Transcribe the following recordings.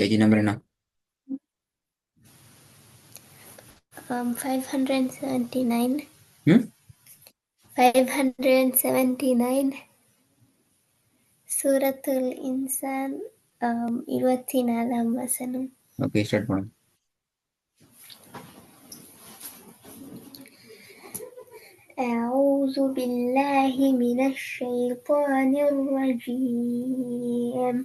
Page number என்ன? 579. ம் 579. சூரத்துல் இன்சான் 24ஆம் வசனம். ஓகே, ஸ்டார்ட் பண்ணுங்க. أعوذ بالله من الشيطان الرجيم.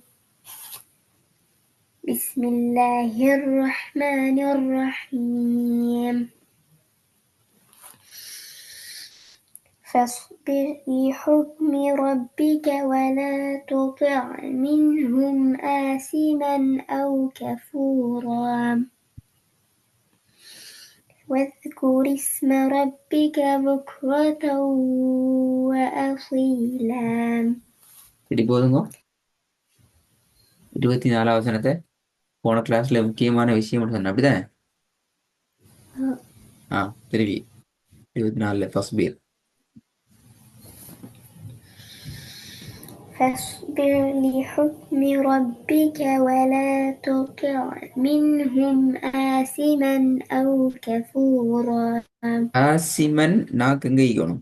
بسم الله الرحمن الرحيم. فاصبر لحكم ربك ولا تطع منهم آثما أو كفورا واذكر اسم ربك بكرة وأصيلا. சரி, போதுங்க. 24 வசனத்தை போன கிளாஸ்ல முக்கியமான விஷயம் சொன்னேன், அப்படிதானே? திருவி 24 ஃபர்ஸ்ட் பேர். فاصبر لحكم ربك ولا تطع منهم آثما أو كفورا. ஆசிமன் நாக்கு எங்க ஈக்கணும்?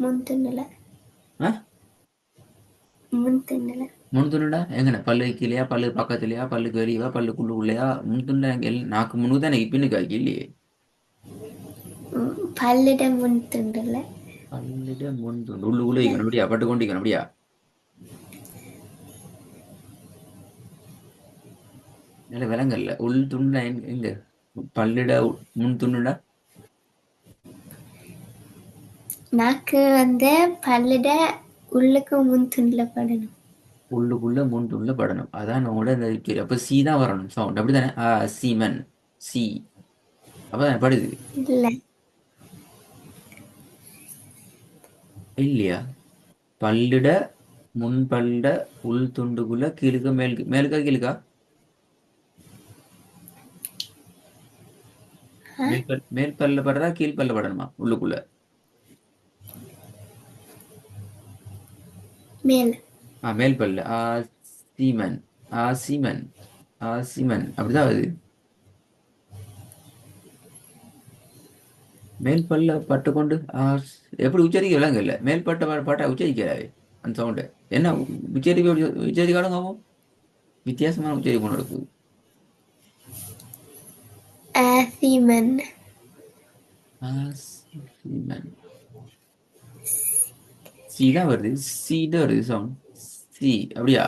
முன்துண்ணுல. முன்துண்டா எங்கண்ணே? பல்லு கீழேயா, பல்லு பக்கத்துலயா, பல்லுக்கு வெளியவா, பல்லுக்குள்ளுக்குள்ளையா? முன்துண்டா நாக்கு முன்னு தானே பின்னுக்கு ஆக்கி இல்லையே. பல்லிட முன்துண்டுல. பல்லிட முன்துண்டு உள்ளுக்குள்ள ஈக்கணும், அப்படியா? பட்டு கொண்டிக்கணும், அப்படியா? நல்ல விலங்கல்ல. உள் துண்டா எங்க? பல்லிட முன் துண்டுடா? நாக்கு பல்லிட உள்ளுக்கு முன்துண்டுல படணும். உள்ளுக்குள்ள முன் துண்டுல படணும். அதான் நம்மளோட இந்த கேள்வி. அப்ப சி தான் வரணும் சவுண்ட், அப்படித்தானே? சீமன் சி. அப்பதான் படுது இல்ல. இல்லையா? பல்லிட முன் பல்லிட உள் துண்டுக்குள்ள கீழுக்க மேலுக்கு, மேலுக்கா கீழுக்கா? மேல் பல்ல படுறதா கீழ் பல்ல படணுமா உள்ளுக்குள்ள? மேல். மேல் பல்ல. சீமன் சீமன் சீமன் அப்படிதான் வருது. மேல் பல்ல பட்டு கொண்டு எப்படி உச்சரிக்க விளங்க இல்லை. மேல் பட்ட பாட்டா உச்சரிக்கிறாரு அந்த சவுண்டு. என்ன உச்சரிக்காலும் வித்தியாசமான உச்சரிப்பு இருக்குது. ஆசிமன். சி தான் வருது, சி தான் வருது சவுண்ட். சி அப்படியா?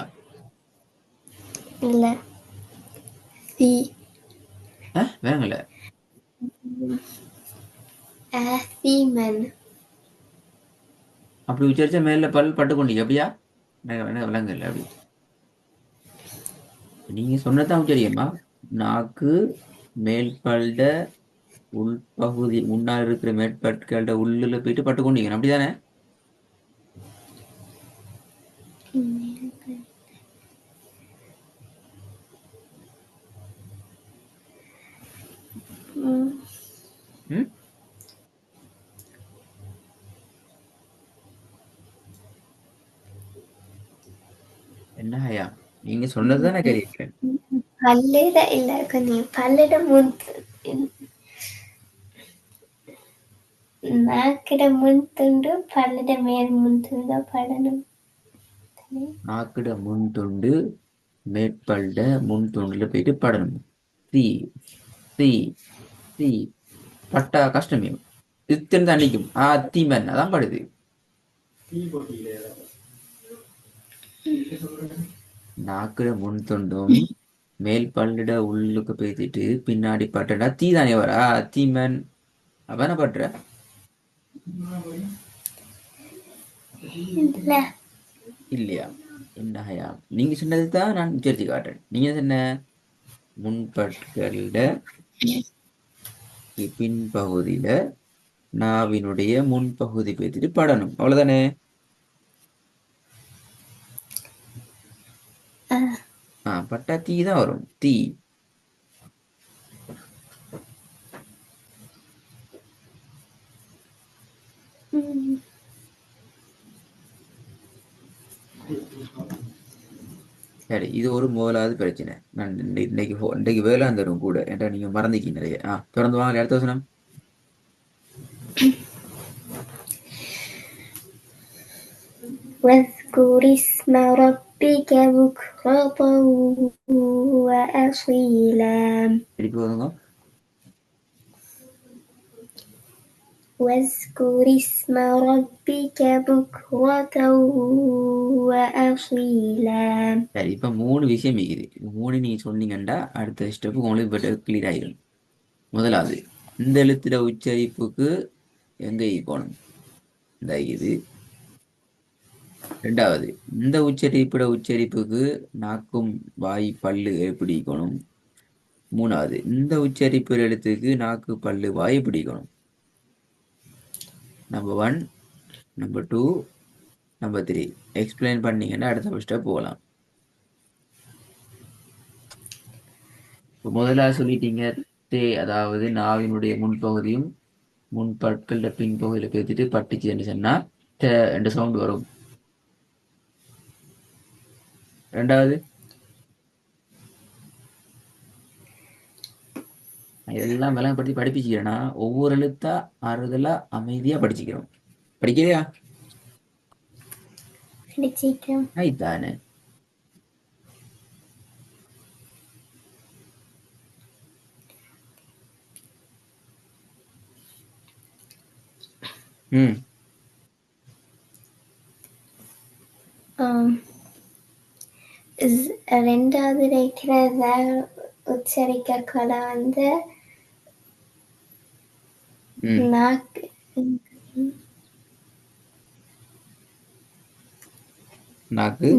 இல்ல. சி. வேங்கல. ஆசிமன். அப்படி உச்சரிச்சா மேல பல் பட்டு கொண்டீங்க, அப்படியா? விளங்க இல்லை அப்படி. நீங்க சொன்னதான் உச்சரிக்கமா? நாக்கு மேல் பல்ட உள்பகுதி முன்னால் இருக்கிற மேற்பற்களோட உள்ளுல போயிட்டு பட்டு கொண்டீங்க, அப்படிதானே? என்ன ஐயா, நீங்க சொன்னதுதான் நான் கேட்கிறேன். பல்லிட இல்ல, கொஞ்சம் பல்லிட நாக்கிட முன்துண்டு பல்லிட மேல் முன்துண்டு படணும். நாக்கிட முன் துண்டு மேற்பல்ட முன் துண்டுல போயிட்டு படணும். சி சி சி பட்டா கஷ்டமே. இத்தனை தான் நிற்கும். தீமன் அதான் படுது. நாக்கிட முன் துண்டும் மேல் பல்லிட உள்ளுக்கு பேசிட்டு பின்னாடி பட்டடா தீ தானே வர தீமன். அப்ப என்ன பண்ற? இல்லையா? என்னையா நீங்க சொன்னதுதான் நான் உச்சரித்து காட்டுறேன். நீங்க என்ன முன்பற்களிட பின்பகுதியில நாவினுடைய முன்பகுதி பேசிட்டு படணும், அவ்வளவுதானே? பட்டா தீ தான் வரும். தீ. சரி, இது ஒரு முதலாவது பிரச்சனை. நான் இன்னைக்கு வேலை தரும் கூட ஏன்டா நீங்க மறந்துக்கீங்க நிறைய. தொடர்ந்து வாங்க அடுத்த வசனம். واذكر اسم ربك بكرة وأصيلا திருப்பி வருங்க. واذكر اسم ربك بكرة وأصيلا சரி, இப்ப 3 விஷயம் இருக்குது. 3 நீங்க சொன்னீங்கன்னா அடுத்த ஸ்டெப் உங்களுக்கு பெட்டர் கிளியர் ஆயிடும். முதலாவது, இந்த எழுத்துல உச்சரிப்புக்கு எங்க ஈக்கணும் இந்த இது. ரெண்டாவது, இந்த உச்சரிப்புக்கு நாக்கும் வாய் பல்லு எப்படி ஈக்கணும். மூணாவது, இந்த உச்சரிப்பு எழுத்துக்கு நாக்கு பல்லு வாய் எப்படி ஈக்கணும். நம்பர் 1, நம்பர் 2, நம்பர் 3 எக்ஸ்பிளைன் பண்ணீங்கன்னா அடுத்த ஸ்டெப் போகலாம். முதல்ல சொல்லிட்டீங்க, அதாவது நாவினுடைய முன்பகுதியும் முன்பற்கள பின்பகுதியில பேத்திட்டு பட்டுச்சு என்று சொன்னா என்ற சவுண்ட் வரும். ரெண்டாவது, இதெல்லாம் விளங்கப்படுத்தி படிப்பிச்சுக்கிறேன்னா ஒவ்வொரு எழுத்தா ஆறுதலா அமைதியா படிச்சுக்கிறோம். படிக்கலையா? தானே. ரெண்டாவது இருக்கிற உச்சரிக்கல வந்து நாக்கு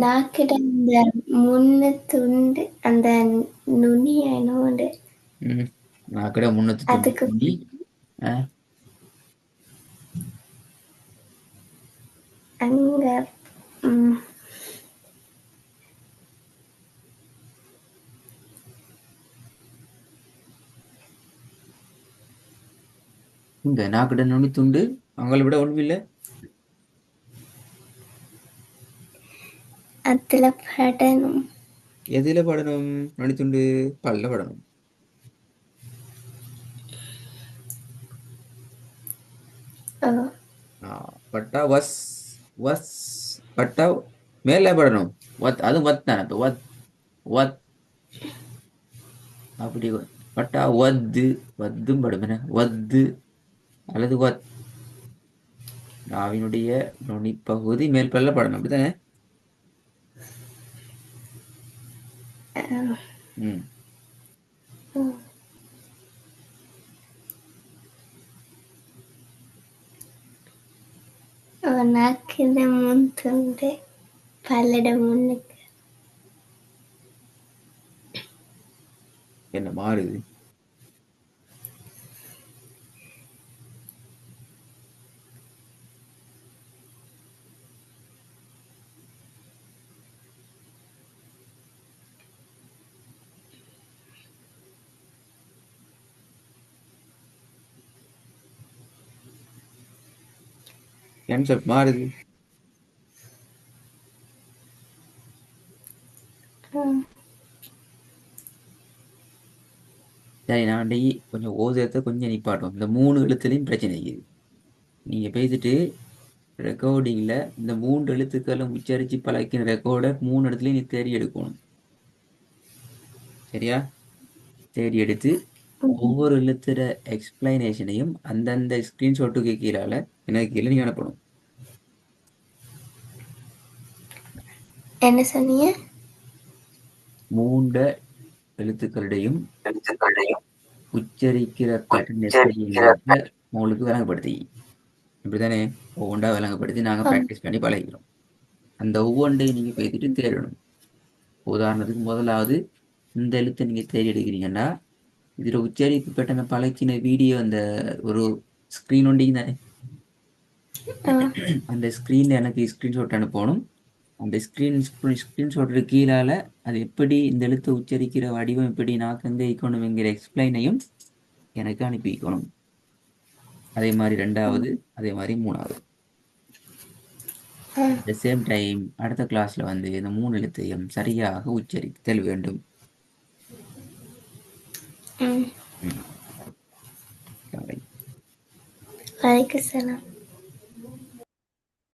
நாக்கிட இந்த முன்னு துண்டு அந்த நுனி என்னோண்டு நாக்கிட முன்னத்து அதுக்கு துணி. அங்க இங்க நாக்கிட நுனி துண்டு அவங்களை விட ஒண்ணுமில்லை. அதுல படணும். எதுல படணும்? நுனி துண்டு பல்ல படணும். பட்டா வஸ் வஸ் பட்டா மேல படணும். அது வத் தானே. இப்போ வத் வத் அப்படி பட்டா வத்து வத்தும் படும். வத்து அல்லது வத் நாவினுடைய நுனிப்பகுதி மேல் பல்ல படணும். அப்படித்தானே? நாக்கிட முன் துண்டு பல்லட முன்னுக்கு. என்ன மாறுது? கான்செப்ட் மாறுது. சரி, நான் கொஞ்சம் ஓதுறத கொஞ்சம் நிப்பாட்டும். இந்த 3 எழுத்துலையும் பிரச்சனை இருக்குது. நீங்க பேசிட்டு ரெக்கார்டிங்ல இந்த 3 எழுத்துக்களும் உச்சரிச்சு பழக்கின ரெக்கார்டை 3 இடத்துலையும் நீ தேடி எடுக்கணும். சரியா? தேடி எடுத்து ஒவ்வொரு எழுத்துற எக்ஸ்பிளனேஷனையும் அந்தந்த ஸ்கிரீன்ஷாட்டுக்கு கீழால எனக்கு கீழே நீ அனுப்பணும். என்ன சொன்னீங்க? 3 எழுத்துக்களுடையும் உச்சரிக்கிற உங்களுக்கு விளங்கப்படுத்தி இப்படித்தானே ஒவ்வொன்றா விளங்கப்படுத்தி நாங்கள் ப்ராக்டிஸ் பண்ணி பழகிறோம். அந்த ஒவ்வொன்றையும் நீங்கள் பேசிட்டு தேடணும். உதாரணத்துக்கு முதலாவது இந்த எழுத்தை நீங்கள் தேடி எடுக்கிறீங்கன்னா இதில் உச்சரிப்பு பெட்டனை பழக்கின வீடியோ அந்த ஒரு ஸ்க்ரீன் ஒண்டிங்க தானே. அந்த ஸ்க்ரீனில் எனக்கு ஸ்க்ரீன்ஷாட் அனுப்பணும். அந்த ஸ்க்ரீன்ஷாட்டு கீழால அது எப்படி இந்த எழுத்தை உச்சரிக்கிற வடிவம் எப்படி நாக்கு எங்கே வைக்கணுங்கிற எக்ஸ்பிளைனையும் எனக்கு அனுப்பி வைக்கணும். அதே மாதிரி ரெண்டாவது, அதே மாதிரி மூணாவது. the சேம் டைம் அடுத்த கிளாஸ்ல வந்து இந்த 3 எழுத்தையும் சரியாக உச்சரித்தல் வேண்டும். ம். ம். வலைக்கம் சலாம்.